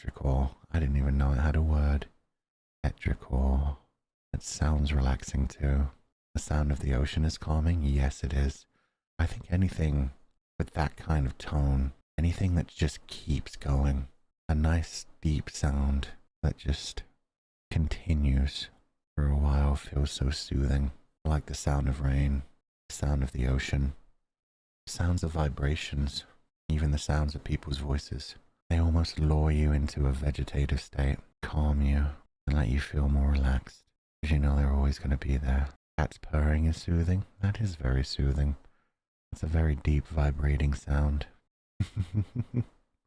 petrichor. I didn't even know it had a word. Petrichor. It sounds relaxing too. The sound of the ocean is calming. Yes, it is. I think anything with that kind of tone, anything that just keeps going, a nice deep sound that just continues for a while feels so soothing. I like the sound of rain, the sound of the ocean, sounds of vibrations, even the sounds of people's voices. They almost lure you into a vegetative state, calm you, and let you feel more relaxed, because you know they're always going to be there. Cats purring is soothing. That is very soothing. It's a very deep vibrating sound.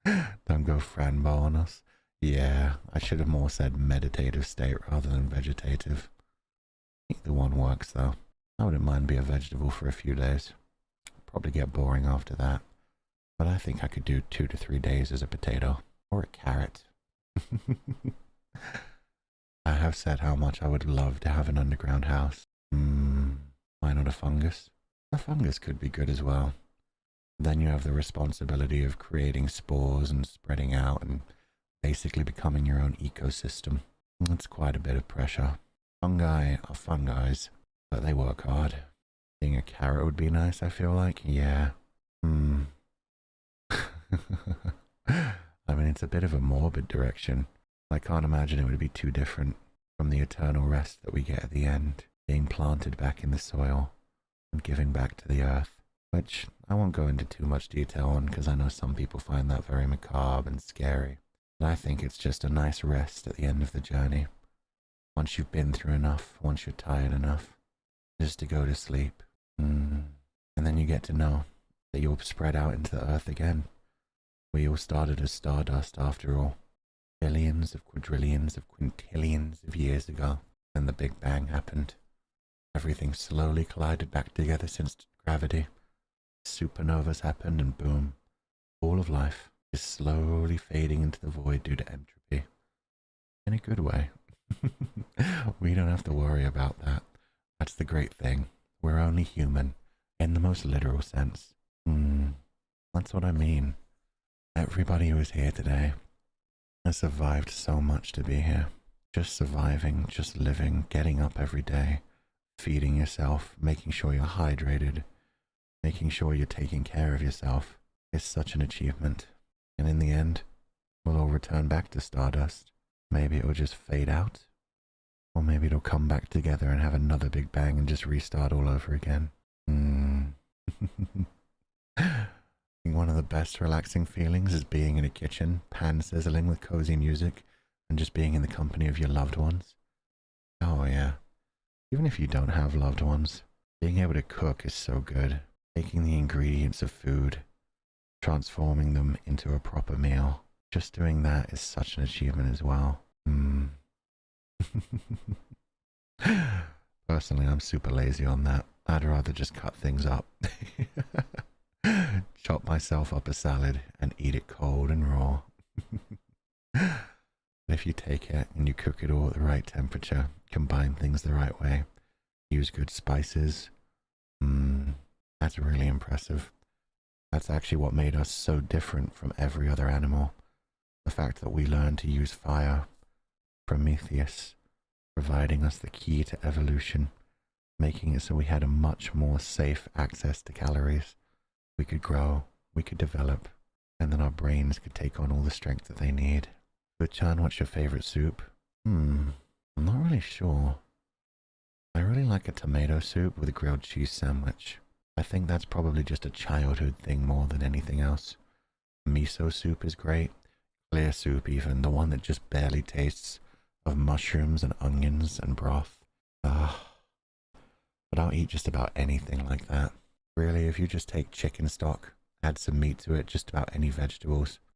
Don't go Franbo on us. Yeah, I should have more said meditative state rather than vegetative. Either one works though. I wouldn't mind being a vegetable for a few days. Probably get boring after that. But I think I could do 2 to 3 days as a potato. Or a carrot. I have said how much I would love to have an underground house. Why not a fungus? A fungus could be good as well. Then you have the responsibility of creating spores and spreading out and basically becoming your own ecosystem. It's quite a bit of pressure. Fungi are fungis, but they work hard. Being a carrot would be nice, I feel like. Yeah. I mean, it's a bit of a morbid direction. I can't imagine it would be too different from the eternal rest that we get at the end, being planted back in the soil and giving back to the earth, which I won't go into too much detail on because I know some people find that very macabre and scary. But I think it's just a nice rest at the end of the journey. Once you've been through enough, once you're tired enough, just to go to sleep. And then you get to know that you'll spread out into the earth again. We all started as stardust after all. Billions of quadrillions of quintillions of years ago. And the Big Bang happened. Everything slowly collided back together since gravity. Supernovas happened and boom. All of life is slowly fading into the void due to entropy. In a good way. We don't have to worry about that. That's the great thing. We're only human, in the most literal sense. That's what I mean. Everybody who is here today has survived so much to be here. Just surviving, just living, getting up every day, feeding yourself, making sure you're hydrated, making sure you're taking care of yourself is such an achievement. And in the end, we'll all return back to stardust. Maybe it will just fade out. Or maybe it'll come back together and have another big bang and just restart all over again. I think one of the best relaxing feelings is being in a kitchen, pan sizzling with cozy music, and just being in the company of your loved ones. Oh yeah. Even if you don't have loved ones, being able to cook is so good. Taking the ingredients of food, transforming them into a proper meal. Just doing that is such an achievement as well. Personally, I'm super lazy on that. I'd rather just cut things up. Chop myself up a salad and eat it cold and raw. But if you take it and you cook it all at the right temperature, combine things the right way, use good spices, that's really impressive. That's actually what made us so different from every other animal. The fact that we learned to use fire. Prometheus, providing us the key to evolution, making it so we had a much more safe access to calories. We could grow, we could develop, and then our brains could take on all the strength that they need. Fuchan, what's your favorite soup? I'm not really sure. I really like a tomato soup with a grilled cheese sandwich. I think that's probably just a childhood thing more than anything else. Miso soup is great. Clear soup even, the one that just barely tastes of mushrooms and onions and broth. But I'll eat just about anything like that. Really, if you just take chicken stock, add some meat to it, just about any vegetables,